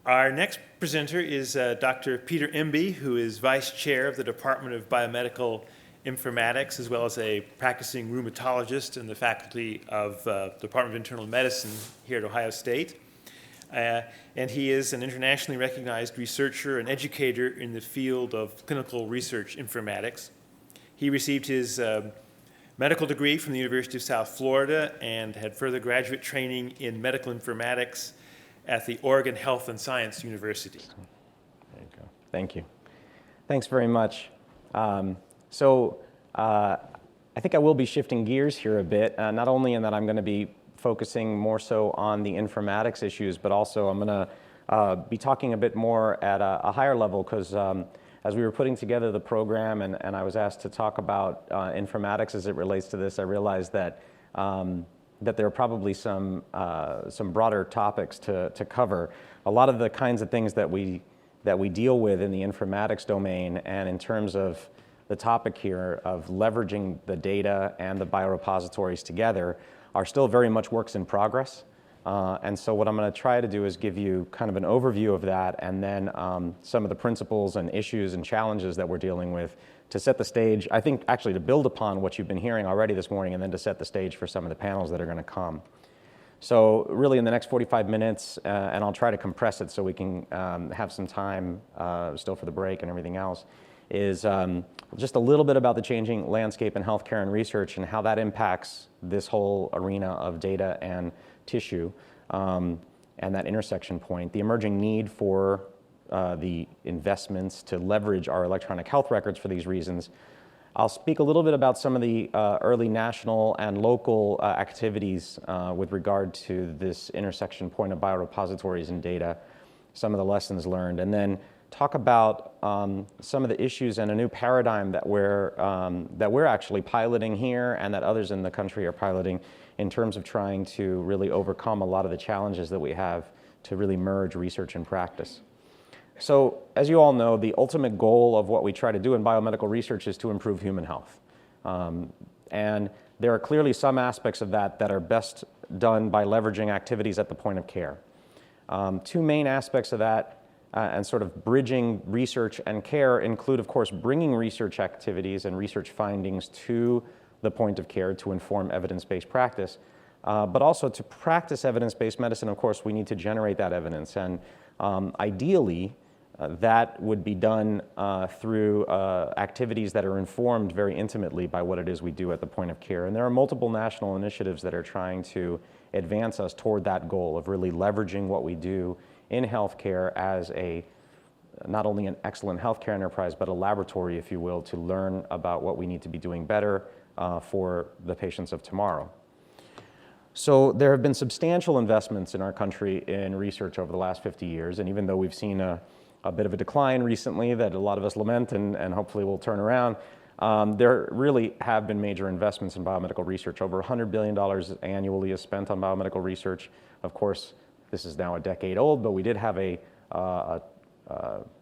Our next presenter is Dr. Peter Embi, who is Vice Chair of the Department of Biomedical Informatics, as well as a practicing rheumatologist in the faculty of the Department of Internal Medicine here at Ohio State. And he is an internationally recognized researcher and educator in the field of clinical research informatics. He received his medical degree from the University of South Florida and had further graduate training in medical informatics at the Oregon Health and Science University. There you go. Thank you. Thanks very much. I think I will be shifting gears here a bit, not only in that I'm going to be focusing more so on the informatics issues, but also I'm going to be talking a bit more at a higher level, because as we were putting together the program and I was asked to talk about informatics as it relates to this, I realized that there are probably some broader topics to cover. A lot of the kinds of things that we deal with in the informatics domain, and in terms of the topic here of leveraging the data and the biorepositories together, are still very much works in progress. And so what I'm going to try to do is give you kind of an overview of that, and then some of the principles and issues and challenges that we're dealing with to set the stage, I think actually to build upon what you've been hearing already this morning, and then to set the stage for some of the panels that are going to come. So really in the next 45 minutes, and I'll try to compress it so we can have some time still for the break and everything else, is just a little bit about the changing landscape in healthcare and research and how that impacts this whole arena of data and tissue, and that intersection point, the emerging need for the investments to leverage our electronic health records for these reasons. I'll speak a little bit about some of the early national and local activities with regard to this intersection point of biorepositories and data, some of the lessons learned, and then talk about some of the issues and a new paradigm that we're actually piloting here and that others in the country are piloting in terms of trying to really overcome a lot of the challenges that we have to really merge research and practice. So, as you all know, the ultimate goal of what we try to do in biomedical research is to improve human health. And there are clearly some aspects of that that are best done by leveraging activities at the point of care. Two main aspects of that and sort of bridging research and care include, of course, bringing research activities and research findings to the point of care to inform evidence-based practice. But also to practice evidence-based medicine, of course, we need to generate that evidence. And ideally, that would be done through activities that are informed very intimately by what it is we do at the point of care. And there are multiple national initiatives that are trying to advance us toward that goal of really leveraging what we do in healthcare as not only an excellent healthcare enterprise, but a laboratory, if you will, to learn about what we need to be doing better for the patients of tomorrow. So there have been substantial investments in our country in research over the last 50 years, and even though we've seen a bit of a decline recently that a lot of us lament and hopefully will turn around, there really have been major investments in biomedical research. Over $100 billion annually is spent on biomedical research. Of course, this is now a decade old, but we did have a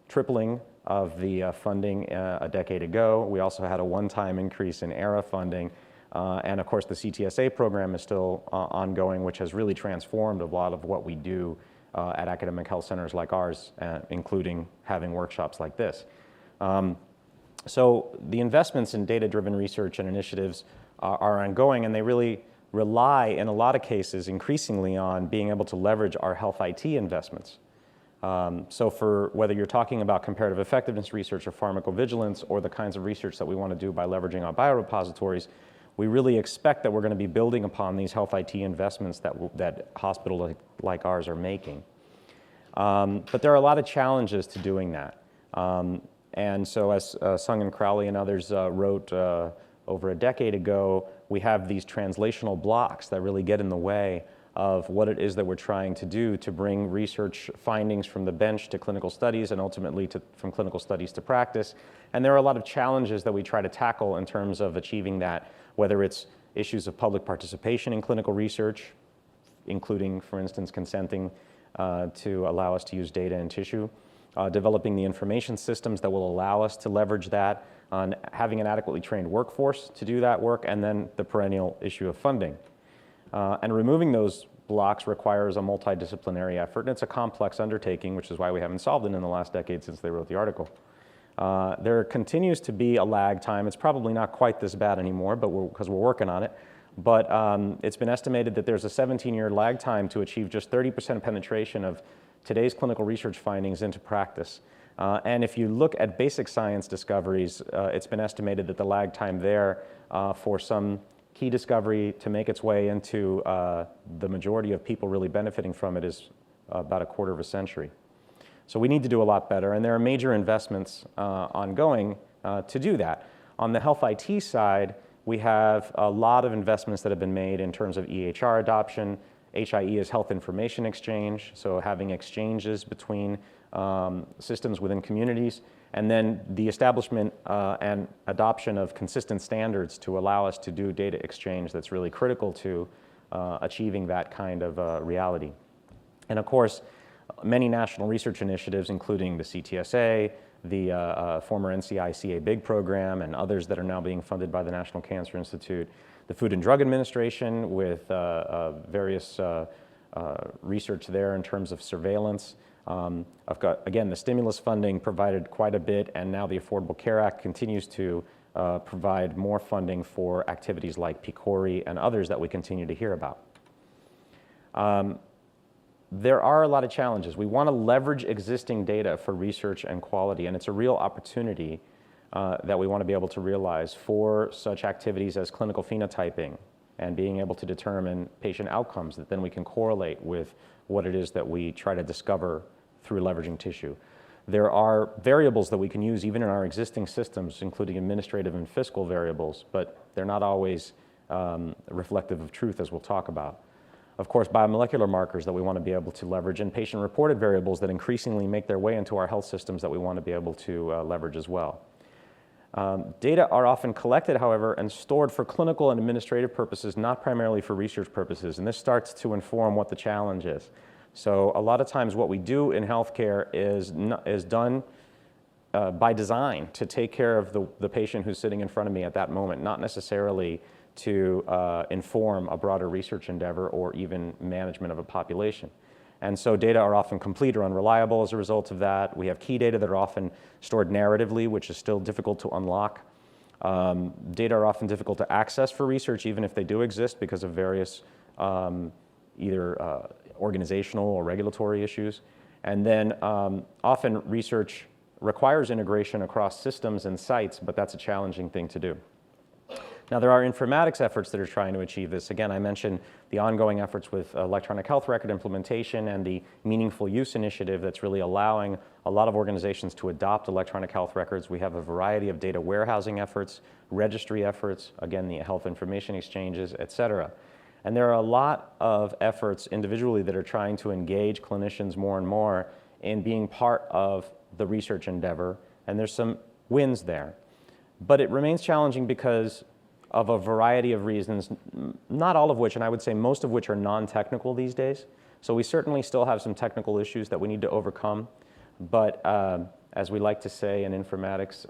tripling of the funding a decade ago. We also had a one-time increase in ERA funding. And of course, the CTSA program is still ongoing, which has really transformed a lot of what we do at academic health centers like ours, including having workshops like this. So the investments in data-driven research and initiatives are ongoing, and they really rely, in a lot of cases, increasingly on being able to leverage our health IT investments. So for whether you're talking about comparative effectiveness research or pharmacovigilance or the kinds of research that we want to do by leveraging our biorepositories, we really expect that we're going to be building upon these health IT investments that hospitals like ours are making. But there are a lot of challenges to doing that. And so as Sung and Crowley and others wrote over a decade ago, we have these translational blocks that really get in the way of what it is that we're trying to do to bring research findings from the bench to clinical studies and ultimately from clinical studies to practice. And there are a lot of challenges that we try to tackle in terms of achieving that, whether it's issues of public participation in clinical research, including, for instance, consenting to allow us to use data and tissue, developing the information systems that will allow us to leverage that, having an adequately trained workforce to do that work, and then the perennial issue of funding. And removing those blocks requires a multidisciplinary effort, and it's a complex undertaking, which is why we haven't solved it in the last decade since they wrote the article. There continues to be a lag time. It's probably not quite this bad anymore, but because we're working on it. But it's been estimated that there's a 17-year lag time to achieve just 30% penetration of today's clinical research findings into practice. And if you look at basic science discoveries, it's been estimated that the lag time there for some key discovery to make its way into the majority of people really benefiting from it is about a quarter of a century. So we need to do a lot better, and there are major investments ongoing to do that. On the health IT side, we have a lot of investments that have been made in terms of EHR adoption. HIE is Health Information Exchange, so having exchanges between systems within communities, and then the establishment and adoption of consistent standards to allow us to do data exchange that's really critical to achieving that kind of reality. And of course, many national research initiatives, including the CTSA, the former NCI-CA BIG program, and others that are now being funded by the National Cancer Institute, the Food and Drug Administration with various research there in terms of surveillance. I've got, again, the stimulus funding provided quite a bit, and now the Affordable Care Act continues to provide more funding for activities like PCORI and others that we continue to hear about. There are a lot of challenges. We want to leverage existing data for research and quality, and it's a real opportunity that we want to be able to realize for such activities as clinical phenotyping and being able to determine patient outcomes that then we can correlate with what it is that we try to discover through leveraging tissue. There are variables that we can use even in our existing systems, including administrative and fiscal variables, but they're not always reflective of truth, as we'll talk about. Of course, biomolecular markers that we want to be able to leverage, and patient-reported variables that increasingly make their way into our health systems that we want to be able to leverage as well. Data are often collected, however, and stored for clinical and administrative purposes, not primarily for research purposes, and this starts to inform what the challenge is. So a lot of times what we do in healthcare is done by design to take care of the patient who's sitting in front of me at that moment, not necessarily to inform a broader research endeavor or even management of a population. And so data are often complete or unreliable as a result of that. We have key data that are often stored narratively, which is still difficult to unlock. Data are often difficult to access for research, even if they do exist, because of various either organizational or regulatory issues. And then often research requires integration across systems and sites, but that's a challenging thing to do. Now, there are informatics efforts that are trying to achieve this. Again, I mentioned the ongoing efforts with electronic health record implementation and the Meaningful Use initiative that's really allowing a lot of organizations to adopt electronic health records. We have a variety of data warehousing efforts, registry efforts, again, the health information exchanges, et cetera. And there are a lot of efforts individually that are trying to engage clinicians more and more in being part of the research endeavor, and there's some wins there. But it remains challenging because of a variety of reasons, not all of which, and I would say most of which are non-technical these days. So we certainly still have some technical issues that we need to overcome, but as we like to say in informatics,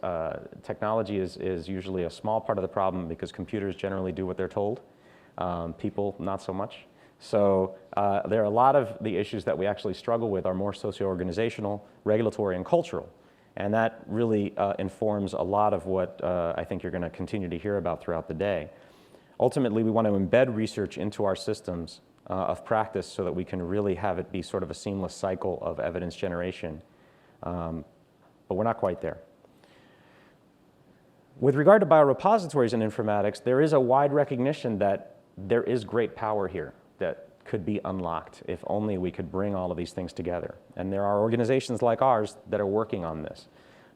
technology is usually a small part of the problem because computers generally do what they're told. People, not so much. So there are a lot of the issues that we actually struggle with are more socio-organizational, regulatory, and cultural. And that really informs a lot of what I think you're going to continue to hear about throughout the day. Ultimately, we want to embed research into our systems of practice so that we can really have it be sort of a seamless cycle of evidence generation. But we're not quite there. With regard to biorepositories and informatics, there is a wide recognition that there is great power here that could be unlocked if only we could bring all of these things together. And there are organizations like ours that are working on this.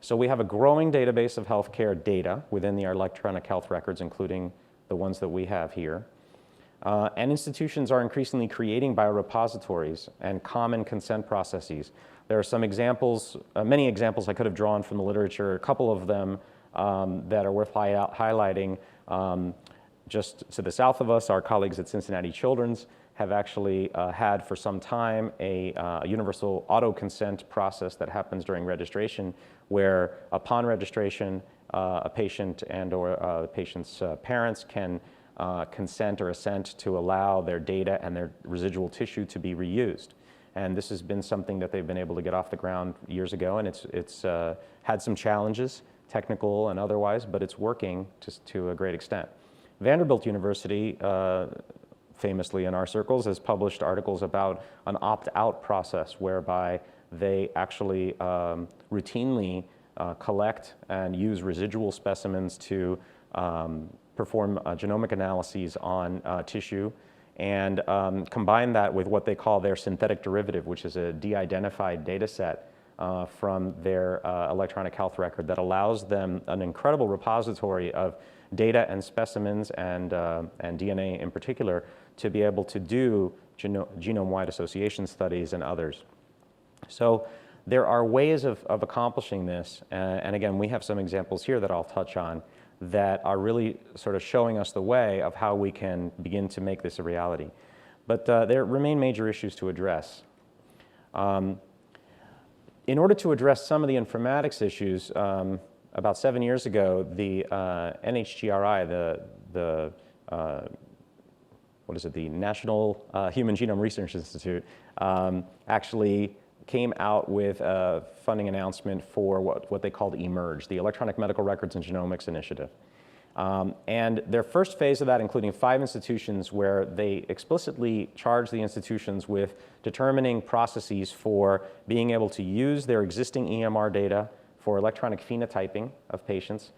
So we have a growing database of healthcare data within the electronic health records, including the ones that we have here. And institutions are increasingly creating biorepositories and common consent processes. There are some examples, many examples I could have drawn from the literature, a couple of them that are worth highlighting. Just to the south of us, our colleagues at Cincinnati Children's have actually had for some time a universal auto consent process that happens during registration, where upon registration, a patient and or the patient's parents can consent or assent to allow their data and their residual tissue to be reused. And this has been something that they've been able to get off the ground years ago, and it's had some challenges, technical and otherwise, but it's working to a great extent. Vanderbilt University, famously in our circles, has published articles about an opt-out process whereby they actually routinely collect and use residual specimens to perform genomic analyses on tissue and combine that with what they call their synthetic derivative, which is a de-identified data set from their electronic health record that allows them an incredible repository of data and specimens and DNA in particular to be able to do genome-wide association studies and others. So there are ways of accomplishing this, and again, we have some examples here that I'll touch on that are really sort of showing us the way of how we can begin to make this a reality. But there remain major issues to address. In order to address some of the informatics issues, about 7 years ago, the NHGRI, the National Human Genome Research Institute, actually came out with a funding announcement for what they called eMERGE, the Electronic Medical Records and Genomics Initiative. And their first phase of that, including 5 institutions, where they explicitly charged the institutions with determining processes for being able to use their existing EMR data for electronic phenotyping of patients,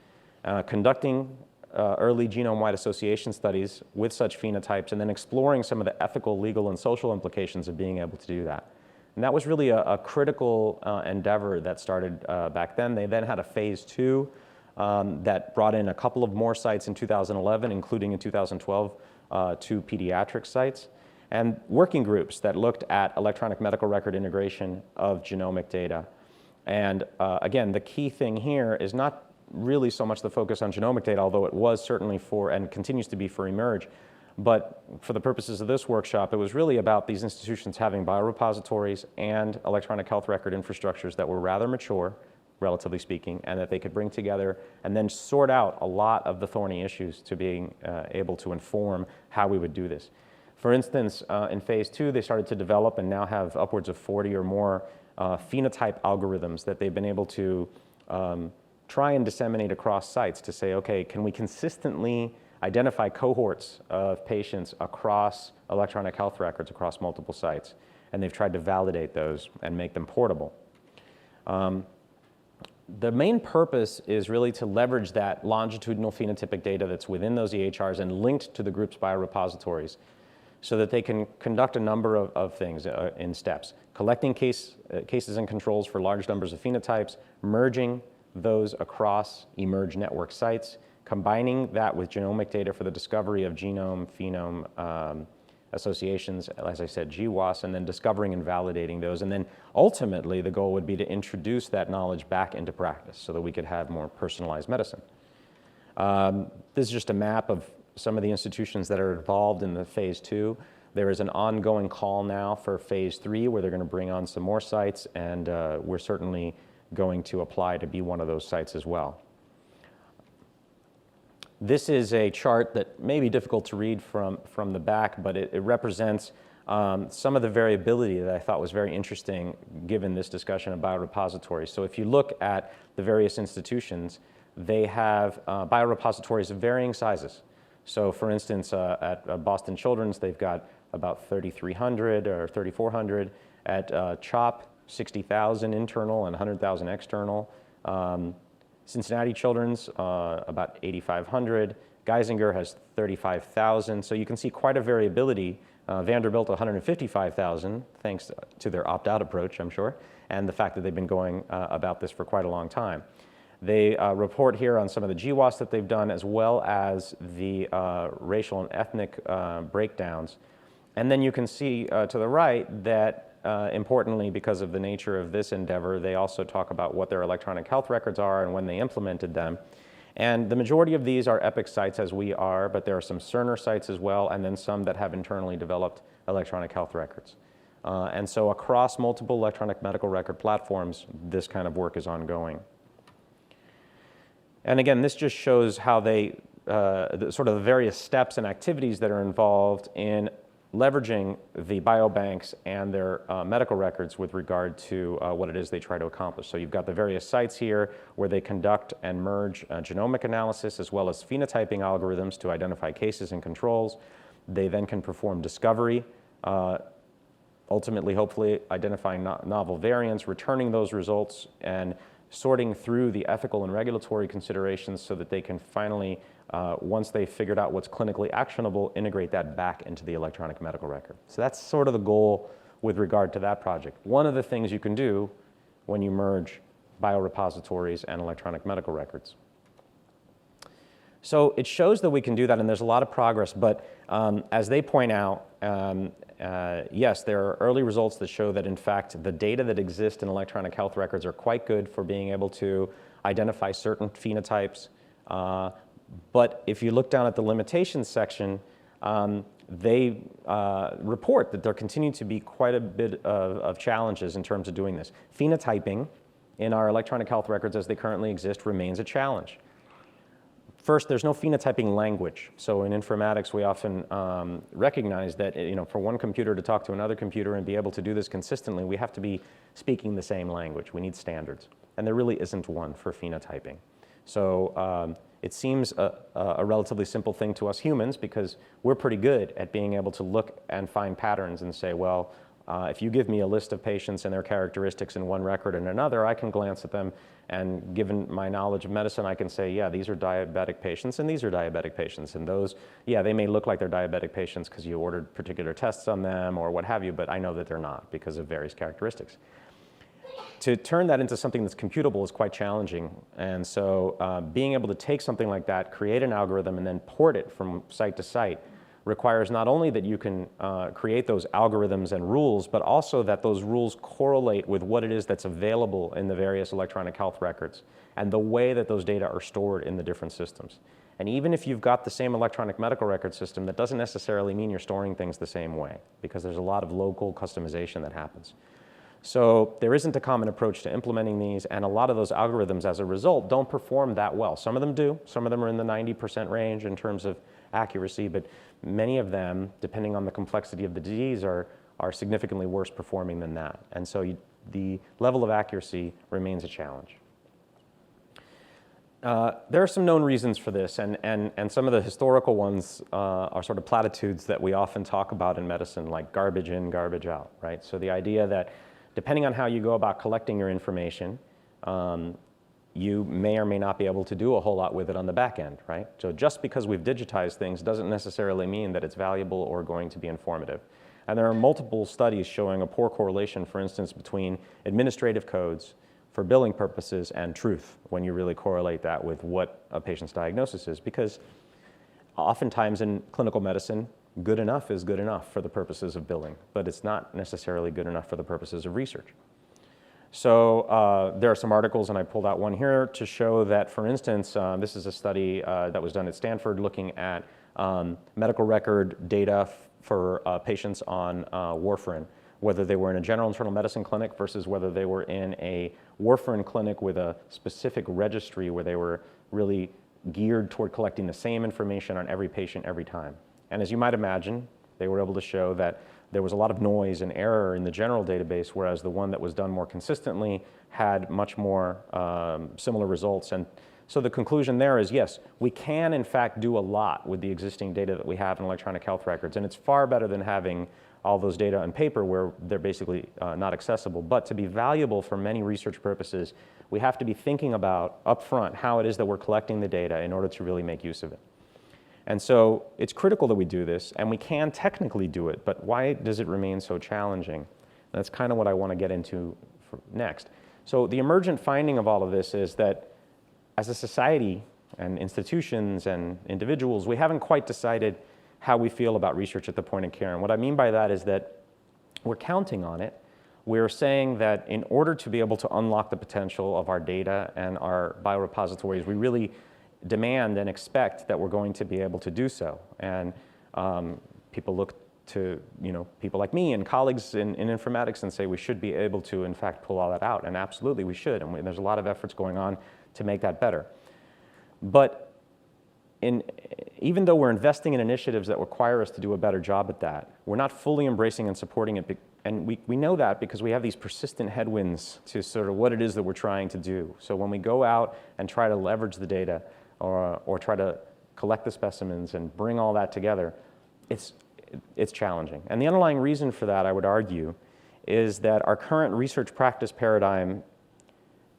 conducting early genome-wide association studies with such phenotypes, and then exploring some of the ethical, legal, and social implications of being able to do that. And that was really a critical endeavor that started back then. They then had a phase 2 that brought in a couple of more sites in 2011, including in 2012, 2 pediatric sites, and working groups that looked at electronic medical record integration of genomic data. And again, the key thing here is not really so much the focus on genomic data, although it was certainly for, and continues to be for eMERGE, but for the purposes of this workshop, it was really about these institutions having biorepositories and electronic health record infrastructures that were rather mature, relatively speaking, and that they could bring together and then sort out a lot of the thorny issues to being able to inform how we would do this. For instance, in phase 2, they started to develop and now have upwards of 40 or more phenotype algorithms that they've been able to try and disseminate across sites to say, okay, can we consistently identify cohorts of patients across electronic health records across multiple sites? And they've tried to validate those and make them portable. The main purpose is really to leverage that longitudinal phenotypic data that's within those EHRs and linked to the group's biorepositories so that they can conduct a number of things in steps. Collecting cases and controls for large numbers of phenotypes, merging those across eMERGE network sites, combining that with genomic data for the discovery of genome-phenome associations, as I said, GWAS, and then discovering and validating those. And then ultimately, the goal would be to introduce that knowledge back into practice so that we could have more personalized medicine. This is just a map of some of the institutions that are involved in the phase 2. There is an ongoing call now for phase 3 where they're going to bring on some more sites, and we're certainly going to apply to be one of those sites as well. This is a chart that may be difficult to read from the back, but it represents some of the variability that I thought was very interesting given this discussion of biorepositories. So if you look at the various institutions, they have biorepositories of varying sizes. So for instance, at Boston Children's, they've got about 3,300 or 3,400. At CHOP, 60,000 internal and 100,000 external. Cincinnati Children's, about 8,500. Geisinger has 35,000. So you can see quite a variability. Vanderbilt, 155,000, thanks to their opt-out approach, I'm sure, and the fact that they've been going about this for quite a long time. They report here on some of the GWAS that they've done, as well as the racial and ethnic breakdowns. And then you can see to the right that importantly, because of the nature of this endeavor, they also talk about what their electronic health records are and when they implemented them. And the majority of these are EPIC sites, as we are, but there are some Cerner sites as well, and then some that have internally developed electronic health records. And so across multiple electronic medical record platforms, this kind of work is ongoing. And again, this just shows how they sort of the various steps and activities that are involved in leveraging the biobanks and their medical records with regard to what it is they try to accomplish. So you've got the various sites here where they conduct and merge genomic analysis as well as phenotyping algorithms to identify cases and controls. They then can perform discovery, ultimately, hopefully, identifying novel variants, returning those results, and sorting through the ethical and regulatory considerations so that they can finally, once they've figured out what's clinically actionable, integrate that back into the electronic medical record. So that's sort of the goal with regard to that project. One of the things you can do when you merge biorepositories and electronic medical records. So it shows that we can do that, and there's a lot of progress, but as they point out, yes, there are early results that show that, in fact, the data that exist in electronic health records are quite good for being able to identify certain phenotypes. But if you look down at the limitations section, they report that there continue to be quite a bit of challenges in terms of doing this. Phenotyping in our electronic health records as they currently exist remains a challenge. First, there's no phenotyping language. So in informatics, we often recognize that, for one computer to talk to another computer and be able to do this consistently, we have to be speaking the same language. We need standards. And there really isn't one for phenotyping. So it seems a relatively simple thing to us humans because we're pretty good at being able to look and find patterns and say, well, if you give me a list of patients and their characteristics in one record and another, I can glance at them, and given my knowledge of medicine, I can say, yeah, these are diabetic patients and these are diabetic patients. And those, yeah, they may look like they're diabetic patients because you ordered particular tests on them or what have you, but I know that they're not because of various characteristics. To turn that into something that's computable is quite challenging. And so being able to take something like that, create an algorithm, and then port it from site to site requires not only that you can create those algorithms and rules, but also that those rules correlate with what it is that's available in the various electronic health records and the way that those data are stored in the different systems. And even if you've got the same electronic medical record system, that doesn't necessarily mean you're storing things the same way because there's a lot of local customization that happens. So there isn't a common approach to implementing these, and a lot of those algorithms as a result don't perform that well. Some of them do. Some of them are in the 90% range in terms of accuracy, but many of them, depending on the complexity of the disease, are significantly worse performing than that. And so the level of accuracy remains a challenge. There are some known reasons for this, and some of the historical ones are sort of platitudes that we often talk about in medicine, like garbage in, garbage out, right? So the idea that depending on how you go about collecting your information, you may or may not be able to do a whole lot with it on the back end, right? So just because we've digitized things doesn't necessarily mean that it's valuable or going to be informative. And there are multiple studies showing a poor correlation, for instance, between administrative codes for billing purposes and truth when you really correlate that with what a patient's diagnosis is, because oftentimes in clinical medicine, good enough is good enough for the purposes of billing, but it's not necessarily good enough for the purposes of research. So there are some articles, and I pulled out one here to show that, for instance, this is a study that was done at Stanford looking at medical record data for patients on warfarin, whether they were in a general internal medicine clinic versus whether they were in a warfarin clinic with a specific registry where they were really geared toward collecting the same information on every patient every time. And as you might imagine, they were able to show that there was a lot of noise and error in the general database, whereas the one that was done more consistently had much more similar results. And so the conclusion there is, yes, we can in fact do a lot with the existing data that we have in electronic health records, and it's far better than having all those data on paper where they're basically not accessible. But to be valuable for many research purposes, we have to be thinking about upfront how it is that we're collecting the data in order to really make use of it. And so it's critical that we do this, and we can technically do it, but why does it remain so challenging? That's kind of what I want to get into next. So the emergent finding of all of this is that as a society and institutions and individuals, we haven't quite decided how we feel about research at the point of care. And what I mean by that is that we're counting on it. We're saying that in order to be able to unlock the potential of our data and our biorepositories, we really demand and expect that we're going to be able to do so. And people look to people like me and colleagues in informatics and say we should be able to, in fact, pull all that out. And absolutely we should. And there's a lot of efforts going on to make that better. But even though we're investing in initiatives that require us to do a better job at that, we're not fully embracing and supporting it. And we know that because we have these persistent headwinds to sort of what it is that we're trying to do. So when we go out and try to leverage the data or try to collect the specimens and bring all that together, it's challenging. And the underlying reason for that, I would argue, is that our current research practice paradigm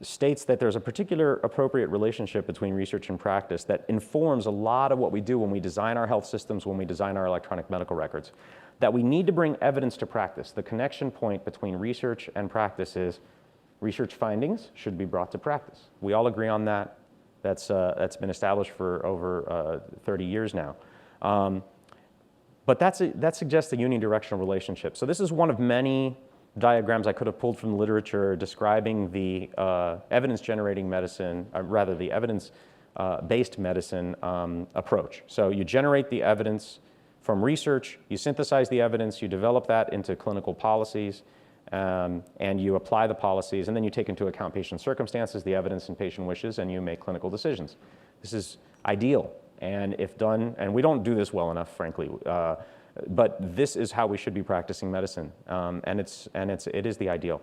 states that there's a particular appropriate relationship between research and practice that informs a lot of what we do when we design our health systems, when we design our electronic medical records. That we need to bring evidence to practice. The connection point between research and practice is research findings should be brought to practice. We all agree on that. That's been established for over 30 years now. But that suggests a unidirectional relationship. So this is one of many diagrams I could have pulled from the literature describing the evidence-generating medicine, rather the evidence-based medicine approach. So you generate the evidence from research, you synthesize the evidence, you develop that into clinical policies, and you apply the policies, and then you take into account patient circumstances, the evidence, and patient wishes, and you make clinical decisions. This is ideal, and if done, and we don't do this well enough, frankly, but this is how we should be practicing medicine, and it is the ideal.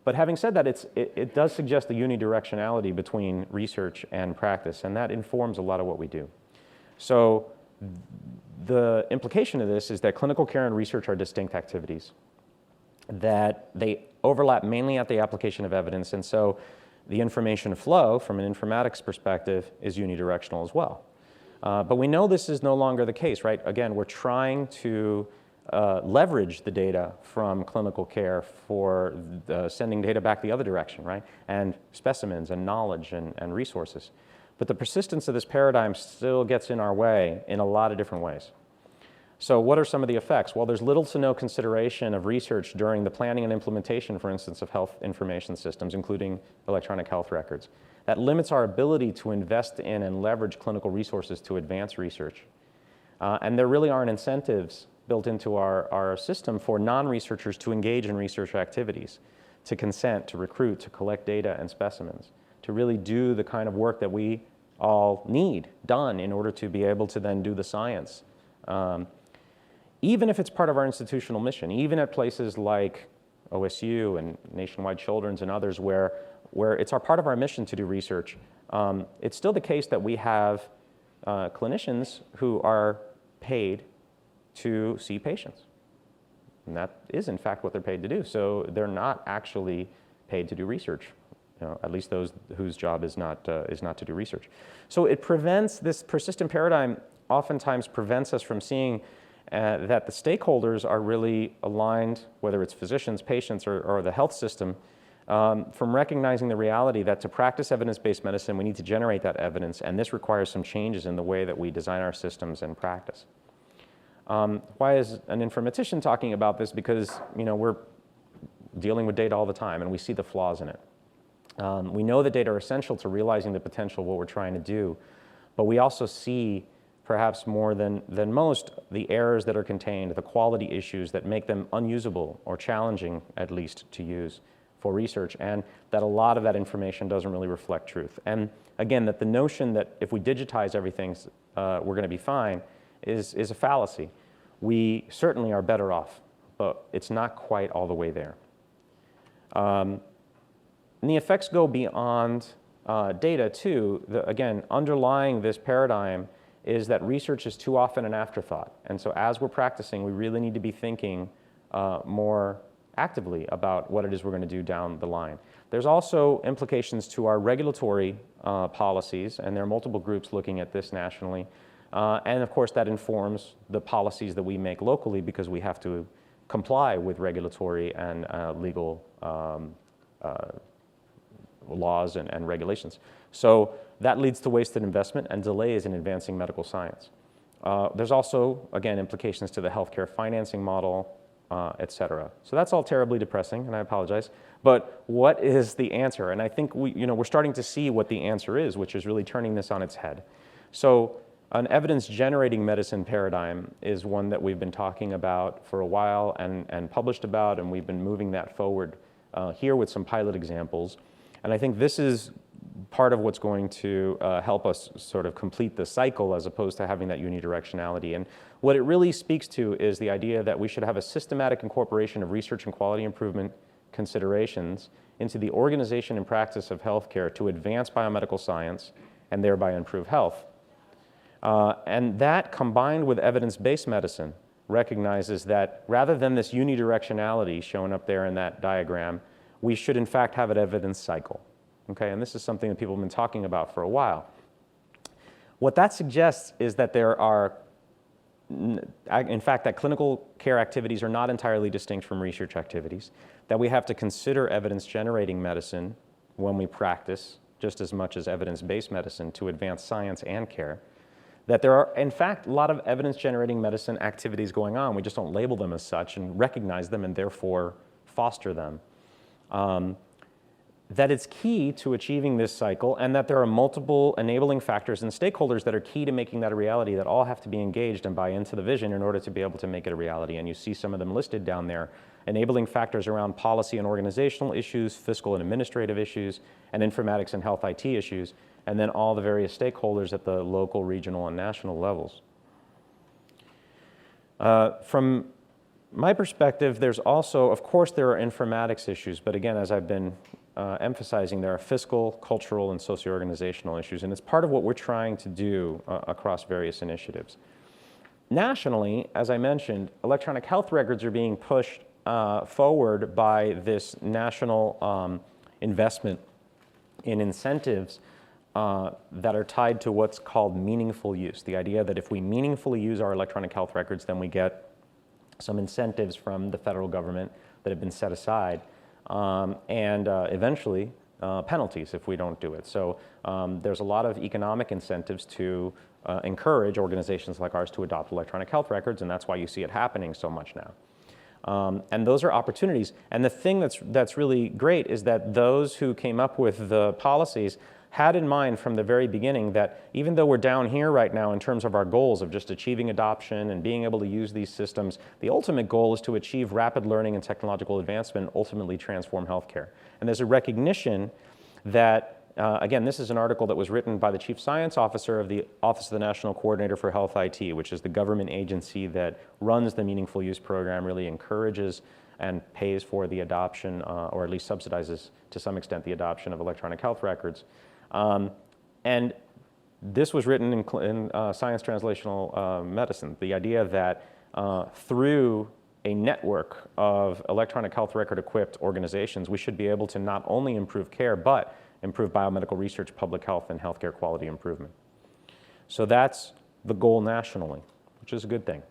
But having said that, it does suggest a unidirectionality between research and practice, and that informs a lot of what we do. So the implication of this is that clinical care and research are distinct activities, that they overlap mainly at the application of evidence, and so the information flow from an informatics perspective is unidirectional as well. But we know this is no longer the case, right? Again, we're trying to leverage the data from clinical care for sending data back the other direction, right? And specimens and knowledge and resources. But the persistence of this paradigm still gets in our way in a lot of different ways. So what are some of the effects? Well, there's little to no consideration of research during the planning and implementation, for instance, of health information systems, including electronic health records. That limits our ability to invest in and leverage clinical resources to advance research. And there really aren't incentives built into our system for non-researchers to engage in research activities, to consent, to recruit, to collect data and specimens, to really do the kind of work that we all need done in order to be able to then do the science. Even if it's part of our institutional mission, even at places like OSU and Nationwide Children's and others where it's part of our mission to do research, it's still the case that we have clinicians who are paid to see patients. And that is, in fact, what they're paid to do. So they're not actually paid to do research, at least those whose job is not to do research. So it prevents, this persistent paradigm oftentimes prevents us from seeing that the stakeholders are really aligned, whether it's physicians, patients, or the health system, from recognizing the reality that to practice evidence-based medicine, we need to generate that evidence, and this requires some changes in the way that we design our systems and practice. Why is an informatician talking about this? Because we're dealing with data all the time, and we see the flaws in it. We know that data are essential to realizing the potential of what we're trying to do, but we also see, perhaps more than most, the errors that are contained, the quality issues that make them unusable or challenging, at least, to use for research, and that a lot of that information doesn't really reflect truth. And again, that the notion that if we digitize everything, we're going to be fine is a fallacy. We certainly are better off, but it's not quite all the way there. And the effects go beyond data, too. Again, underlying this paradigm is that research is too often an afterthought. And so as we're practicing, we really need to be thinking more actively about what it is we're going to do down the line. There's also implications to our regulatory policies, and there are multiple groups looking at this nationally. And of course, that informs the policies that we make locally because we have to comply with regulatory and legal laws and regulations. So that leads to wasted investment and delays in advancing medical science. There's also, again, implications to the healthcare financing model, et cetera. So that's all terribly depressing, and I apologize. But what is the answer? And I think we're starting to see what the answer is, which is really turning this on its head. So an evidence-generating medicine paradigm is one that we've been talking about for a while and published about, and we've been moving that forward here with some pilot examples. And I think this is part of what's going to help us sort of complete the cycle as opposed to having that unidirectionality. And what it really speaks to is the idea that we should have a systematic incorporation of research and quality improvement considerations into the organization and practice of healthcare to advance biomedical science and thereby improve health. And that, combined with evidence-based medicine, recognizes that rather than this unidirectionality shown up there in that diagram, we should in fact have an evidence cycle. Okay, and this is something that people have been talking about for a while. What that suggests is that there are, in fact, that clinical care activities are not entirely distinct from research activities, that we have to consider evidence-generating medicine when we practice just as much as evidence-based medicine to advance science and care, that there are, in fact, a lot of evidence-generating medicine activities going on. We just don't label them as such and recognize them and therefore foster them. That it's key to achieving this cycle, and that there are multiple enabling factors and stakeholders that are key to making that a reality that all have to be engaged and buy into the vision in order to be able to make it a reality. And you see some of them listed down there. Enabling factors around policy and organizational issues, fiscal and administrative issues, and informatics and health IT issues, and then all the various stakeholders at the local, regional, and national levels. From my perspective, there's also, of course, there are informatics issues, but again, as I've been emphasizing, there are fiscal, cultural, and socio-organizational issues, and it's part of what we're trying to do across various initiatives. Nationally, as I mentioned, electronic health records are being pushed forward by this national investment in incentives that are tied to what's called meaningful use. The idea that if we meaningfully use our electronic health records, then we get some incentives from the federal government that have been set aside, and eventually penalties if we don't do it. So there's a lot of economic incentives to encourage organizations like ours to adopt electronic health records, and that's why you see it happening so much now. And those are opportunities. And the thing that's really great is that those who came up with the policies had in mind from the very beginning that even though we're down here right now in terms of our goals of just achieving adoption and being able to use these systems, the ultimate goal is to achieve rapid learning and technological advancement and ultimately transform healthcare. And there's a recognition that, again, this is an article that was written by the Chief Science Officer of the Office of the National Coordinator for Health IT, which is the government agency that runs the Meaningful Use program, really encourages and pays for the adoption, or at least subsidizes to some extent the adoption of electronic health records. And this was written in Science Translational Medicine, the idea that through a network of electronic health record equipped organizations, we should be able to not only improve care, but improve biomedical research, public health, and healthcare quality improvement. So that's the goal nationally, which is a good thing.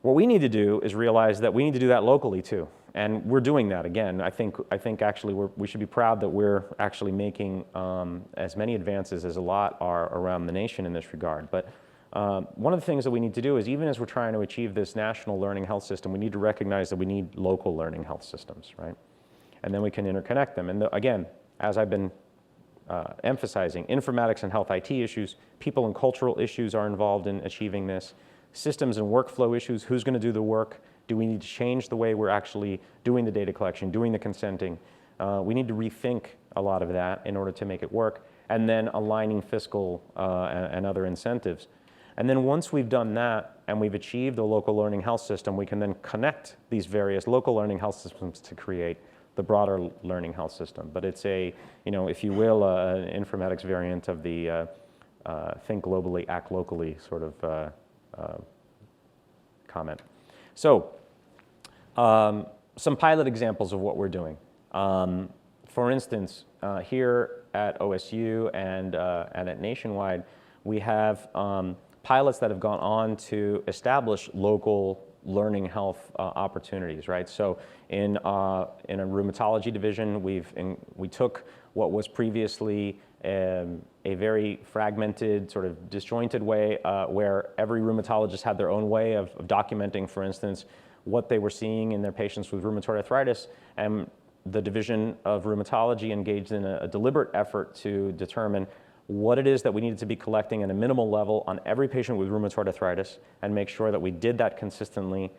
What we need to do is realize that we need to do that locally too. And we're doing that again. I think actually we should be proud that we're actually making as many advances as a lot are around the nation in this regard. But one of the things that we need to do is, even as we're trying to achieve this national learning health system, we need to recognize that we need local learning health systems, right? And then we can interconnect them. And again, as I've been emphasizing, informatics and health IT issues, people and cultural issues are involved in achieving this. Systems and workflow issues, who's going to do the work? Do we need to change the way we're actually doing the data collection, doing the consenting? We need to rethink a lot of that in order to make it work, and then aligning fiscal and other incentives. And then once we've done that and we've achieved a local learning health system, we can then connect these various local learning health systems to create the broader learning health system. But it's a, if you will, an informatics variant of the think globally, act locally sort of comment. So, some pilot examples of what we're doing. For instance, here at OSU and at Nationwide, we have pilots that have gone on to establish local learning health opportunities, right? So in a rheumatology division, we took what was previously a very fragmented, sort of disjointed way where every rheumatologist had their own way of documenting, for instance, what they were seeing in their patients with rheumatoid arthritis, and the Division of Rheumatology engaged in a deliberate effort to determine what it is that we needed to be collecting at a minimal level on every patient with rheumatoid arthritis, and make sure that we did that consistently,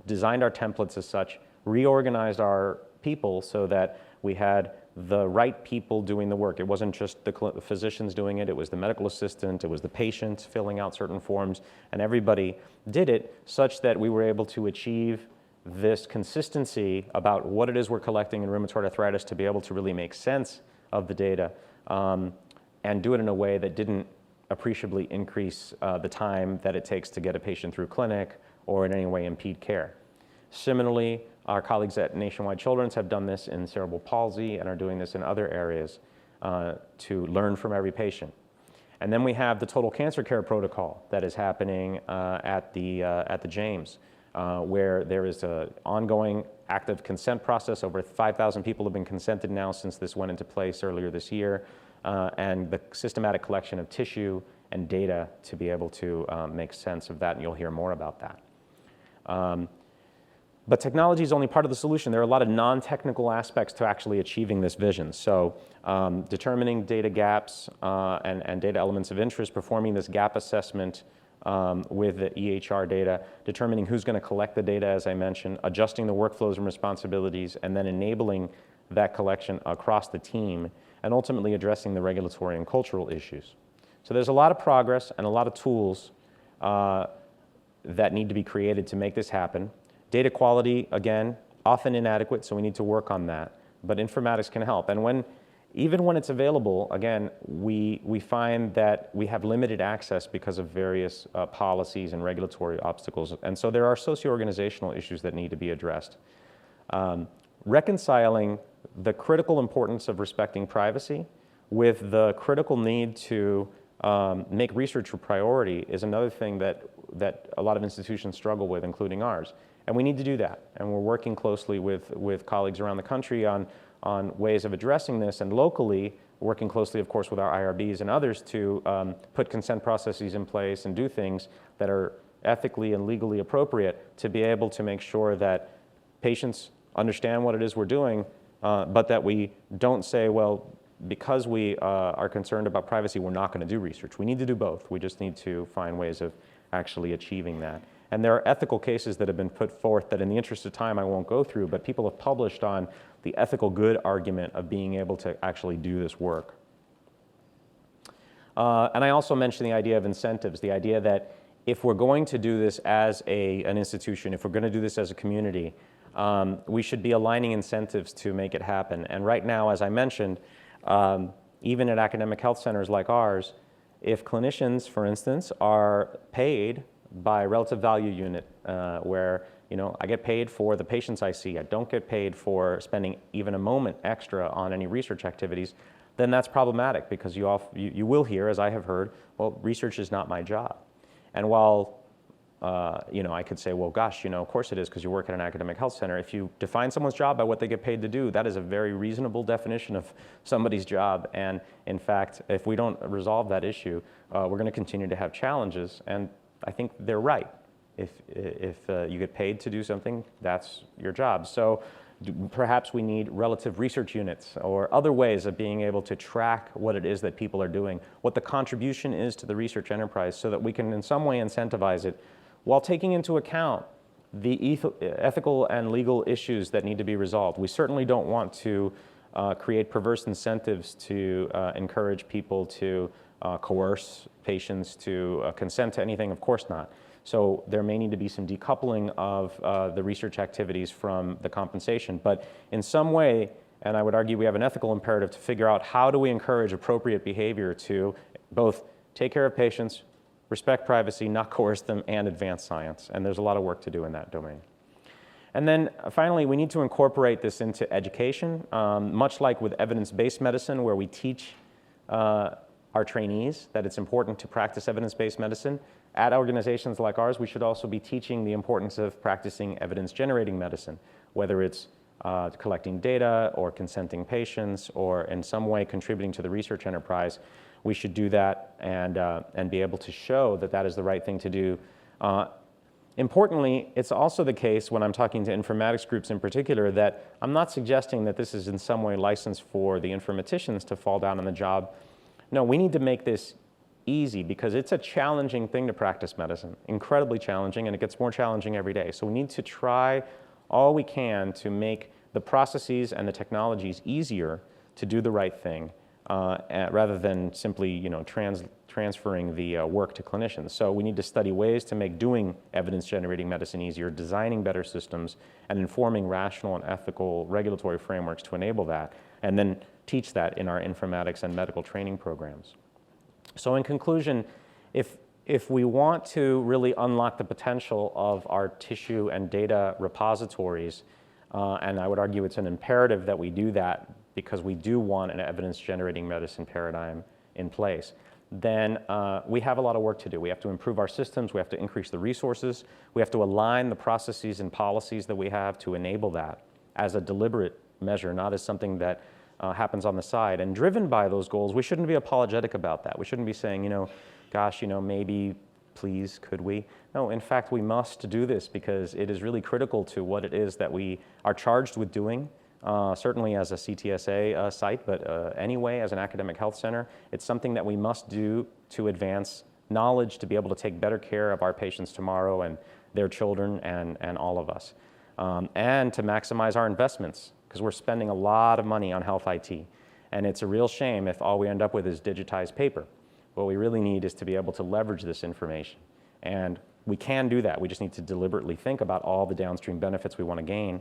designed our templates as such, reorganized our people so that we had the right people doing the work. It wasn't just the physicians doing it, it was the medical assistant, it was the patient filling out certain forms, and everybody did it such that we were able to achieve this consistency about what it is we're collecting in rheumatoid arthritis to be able to really make sense of the data and do it in a way that didn't appreciably increase the time that it takes to get a patient through clinic or in any way impede care. Similarly, our colleagues at Nationwide Children's have done this in cerebral palsy and are doing this in other areas to learn from every patient. And then we have the total cancer care protocol that is happening at the James, where there is an ongoing active consent process. Over 5,000 people have been consented now since this went into place earlier this year, and the systematic collection of tissue and data to be able to make sense of that, and you'll hear more about that. But technology is only part of the solution. There are a lot of non-technical aspects to actually achieving this vision. So determining data gaps and data elements of interest, performing this gap assessment with the EHR data, determining who's going to collect the data, as I mentioned, adjusting the workflows and responsibilities, and then enabling that collection across the team, and ultimately addressing the regulatory and cultural issues. So there's a lot of progress and a lot of tools that need to be created to make this happen. Data quality, again, often inadequate, so we need to work on that. But informatics can help. And even when it's available, again, we find that we have limited access because of various policies and regulatory obstacles. And so there are socio-organizational issues that need to be addressed. Reconciling the critical importance of respecting privacy with the critical need to make research a priority is another thing that a lot of institutions struggle with, including ours. And we need to do that. And we're working closely with colleagues around the country on ways of addressing this, and locally working closely, of course, with our IRBs and others to put consent processes in place and do things that are ethically and legally appropriate to be able to make sure that patients understand what it is we're doing, but that we don't say, well, because we are concerned about privacy, we're not going to do research. We need to do both. We just need to find ways of actually achieving that. And there are ethical cases that have been put forth that in the interest of time I won't go through, but people have published on the ethical good argument of being able to actually do this work. And I also mentioned the idea of incentives, the idea that if we're going to do this as an institution, if we're going to do this as a community, we should be aligning incentives to make it happen. And right now, as I mentioned, even at academic health centers like ours, if clinicians, for instance, are paid by relative value unit, where I get paid for the patients I see, I don't get paid for spending even a moment extra on any research activities, then that's problematic because you will hear, as I have heard, well, research is not my job. And while I could say, well, gosh, of course it is because you work at an academic health center. If you define someone's job by what they get paid to do, that is a very reasonable definition of somebody's job. And in fact, if we don't resolve that issue, we're going to continue to have challenges. And I think they're right. If you get paid to do something, that's your job. So perhaps we need relative research units or other ways of being able to track what it is that people are doing, what the contribution is to the research enterprise, so that we can in some way incentivize it while taking into account the ethical and legal issues that need to be resolved. We certainly don't want to create perverse incentives to encourage people to coerce patients to consent to anything. Of course not. So there may need to be some decoupling of the research activities from the compensation. But in some way, and I would argue we have an ethical imperative to figure out how do we encourage appropriate behavior to both take care of patients, respect privacy, not coerce them, and advance science. And there's a lot of work to do in that domain. And then finally, we need to incorporate this into education, much like with evidence-based medicine, where we teach our trainees that it's important to practice evidence-based medicine. At organizations like ours, we should also be teaching the importance of practicing evidence-generating medicine, whether it's collecting data or consenting patients or in some way contributing to the research enterprise. We should do that and be able to show that that is the right thing to do. Importantly, it's also the case when I'm talking to informatics groups in particular that I'm not suggesting that this is in some way licensed for the informaticians to fall down on the job. No, we need to make this easy because it's a challenging thing to practice medicine, incredibly challenging, and it gets more challenging every day. So we need to try all we can to make the processes and the technologies easier to do the right thing rather than simply transferring the work to clinicians. So we need to study ways to make doing evidence-generating medicine easier, designing better systems, and informing rational and ethical regulatory frameworks to enable that, and then teach that in our informatics and medical training programs. So in conclusion, if we want to really unlock the potential of our tissue and data repositories, and I would argue it's an imperative that we do that because we do want an evidence-generating medicine paradigm in place, then we have a lot of work to do. We have to improve our systems, we have to increase the resources, we have to align the processes and policies that we have to enable that as a deliberate measure, not as something that happens on the side. And driven by those goals, we shouldn't be apologetic about that. We shouldn't be saying, gosh, maybe, please, could we? No, in fact, we must do this because it is really critical to what it is that we are charged with doing, certainly as a CTSA site, but anyway, as an academic health center, it's something that we must do to advance knowledge, to be able to take better care of our patients tomorrow and their children and all of us, and to maximize our investments, because we're spending a lot of money on health IT, and it's a real shame if all we end up with is digitized paper. What we really need is to be able to leverage this information. And we can do that. We just need to deliberately think about all the downstream benefits we want to gain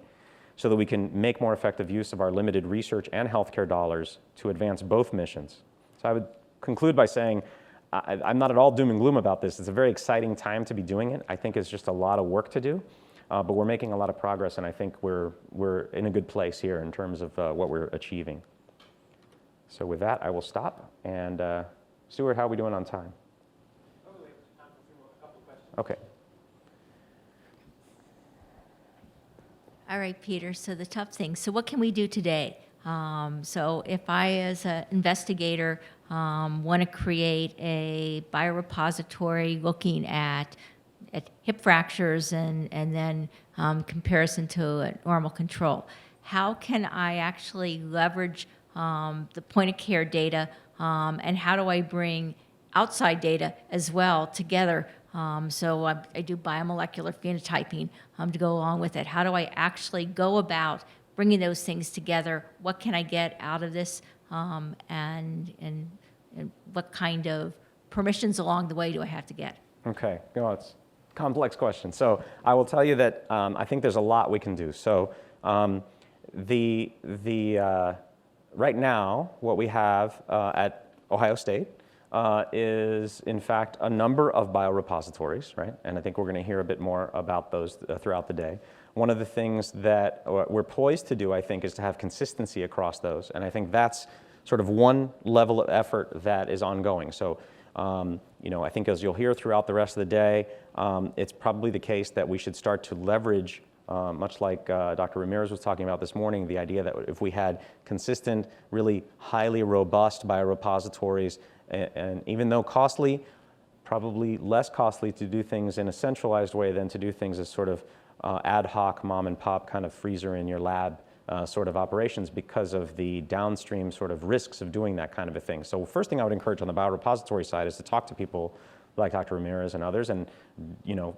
so that we can make more effective use of our limited research and healthcare dollars to advance both missions. So I would conclude by saying I'm not at all doom and gloom about this. It's a very exciting time to be doing it. I think it's just a lot of work to do, but we're making a lot of progress, and I think we're in a good place here in terms of what we're achieving. So with that, I will stop, and Stuart, how are we doing on time? Oh, we have time for a couple questions. Okay. All right, Peter, so the tough thing. So what can we do today? So if I, as an investigator, want to create a biorepository looking at hip fractures and then comparison to a normal control, how can I actually leverage the point of care data, and how do I bring outside data as well together? So I do biomolecular phenotyping to go along with it. How do I actually go about bringing those things together? What can I get out of this, and what kind of permissions along the way do I have to get? Okay, it's a complex question. So I will tell you that I think there's a lot we can do. So right now, what we have at Ohio State is, in fact, a number of biorepositories, right? And I think we're going to hear a bit more about those throughout the day. One of the things that we're poised to do, I think, is to have consistency across those. And I think that's sort of one level of effort that is ongoing. So, I think as you'll hear throughout the rest of the day, it's probably the case that we should start to leverage, much like Dr. Ramirez was talking about this morning, the idea that if we had consistent, really highly robust biorepositories, and even though costly, probably less costly to do things in a centralized way than to do things as sort of ad hoc, mom and pop kind of freezer in your lab sort of operations because of the downstream sort of risks of doing that kind of a thing. So first thing I would encourage on the biorepository side is to talk to people like Dr. Ramirez and others, and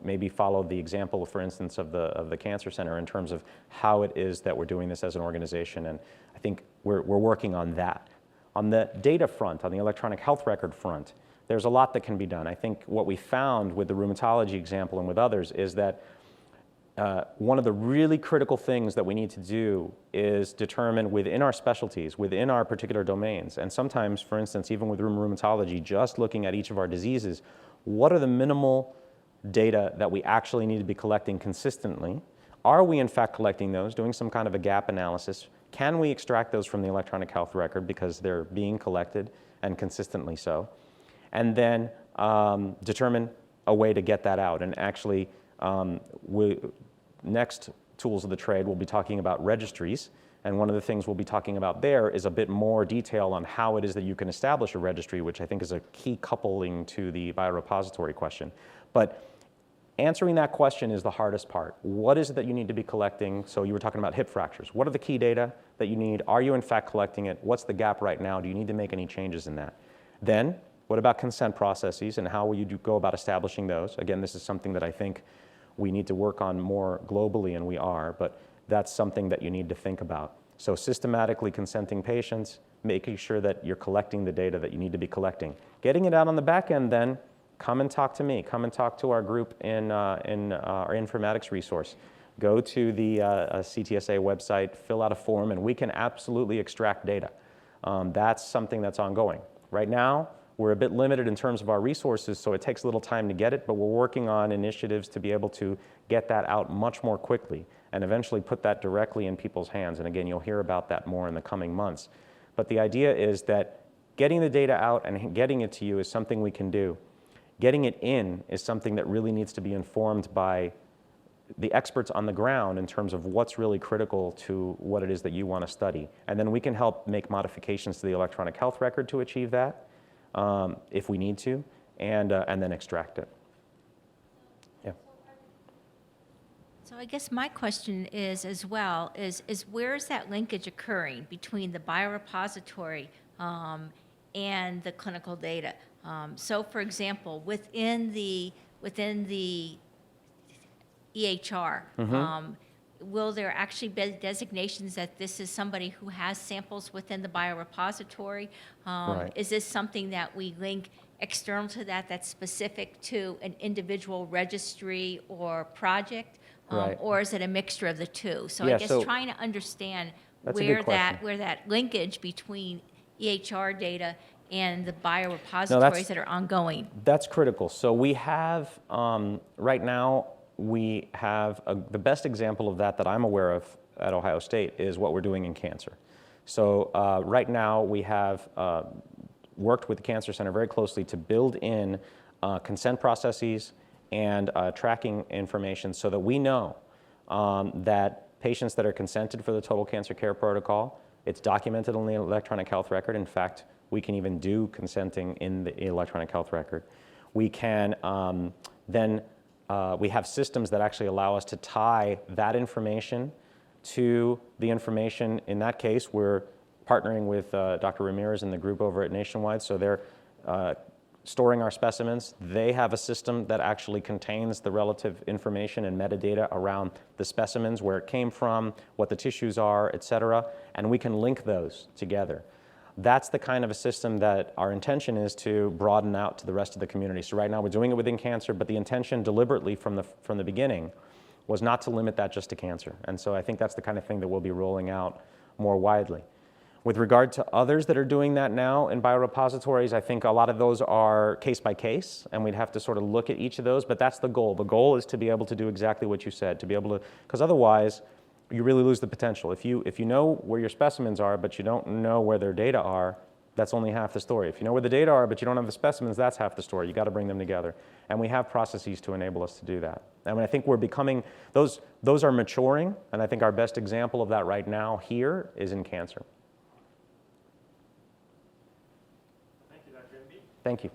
maybe follow the example, for instance, of the Cancer Center in terms of how it is that we're doing this as an organization. And I think we're working on that. On the data front, on the electronic health record front, there's a lot that can be done. I think what we found with the rheumatology example and with others is that one of the really critical things that we need to do is determine within our specialties, within our particular domains, and sometimes, for instance, even with rheumatology, just looking at each of our diseases, what are the minimal data that we actually need to be collecting consistently? Are we in fact collecting those, doing some kind of a gap analysis? Can we extract those from the electronic health record because they're being collected and consistently so? And then determine a way to get that out. And actually, next tools of the trade, we'll be talking about registries. And one of the things we'll be talking about there is a bit more detail on how it is that you can establish a registry, which I think is a key coupling to the biorepository question. But answering that question is the hardest part. What is it that you need to be collecting? So you were talking about hip fractures. What are the key data that you need? Are you in fact collecting it? What's the gap right now? Do you need to make any changes in that? Then, what about consent processes and how will you go about establishing those? Again, this is something that I think we need to work on more globally, and we are, but that's something that you need to think about. So systematically consenting patients, making sure that you're collecting the data that you need to be collecting. Getting it out on the back end then, come and talk to me. Come and talk to our group in our informatics resource. Go to the CTSA website, fill out a form, and we can absolutely extract data. That's something that's ongoing. Right now, we're a bit limited in terms of our resources, so it takes a little time to get it, but we're working on initiatives to be able to get that out much more quickly and eventually put that directly in people's hands. And again, you'll hear about that more in the coming months. But the idea is that getting the data out and getting it to you is something we can do. Getting it in is something that really needs to be informed by the experts on the ground in terms of what's really critical to what it is that you want to study. And then we can help make modifications to the electronic health record to achieve that, if we need to, and then extract it. Yeah. So I guess my question is as well, is where is that linkage occurring between the biorepository and the clinical data? So for example, within the EHR, will there actually be designations that this is somebody who has samples within the biorepository? Right. Is this something that we link external to that that's specific to an individual registry or project? Right. Or is it a mixture of the two? So Yeah, I guess so trying to understand that's a good where question. that linkage between EHR data and the biorepositories that are ongoing. That's critical. So we have, right now, we have the best example of that I'm aware of at Ohio State is what we're doing in cancer. So right now we have worked with the Cancer Center very closely to build in consent processes and tracking information so that we know that patients that are consented for the total cancer care protocol, it's documented on the electronic health record. In fact, we can even do consenting in the electronic health record. We can we have systems that actually allow us to tie that information to the information. In that case, we're partnering with Dr. Ramirez and the group over at Nationwide, so they're storing our specimens. They have a system that actually contains the relative information and metadata around the specimens, where it came from, what the tissues are, et cetera, and we can link those together. That's the kind of a system that our intention is to broaden out to the rest of the community. So right now we're doing it within cancer, but the intention deliberately from the beginning was not to limit that just to cancer. And so I think that's the kind of thing that we'll be rolling out more widely. With regard to others that are doing that now in biorepositories, I think a lot of those are case by case, and we'd have to sort of look at each of those, but that's the goal. The goal is to be able to do exactly what you said, to be able to, because otherwise you really lose the potential. If you know where your specimens are, but you don't know where their data are, that's only half the story. If you know where the data are, but you don't have the specimens, that's half the story. You got to bring them together. And we have processes to enable us to do that. And I think we're becoming, those are maturing, and I think our best example of that right now here is in cancer. Thank you, Dr. Embi. Thank you.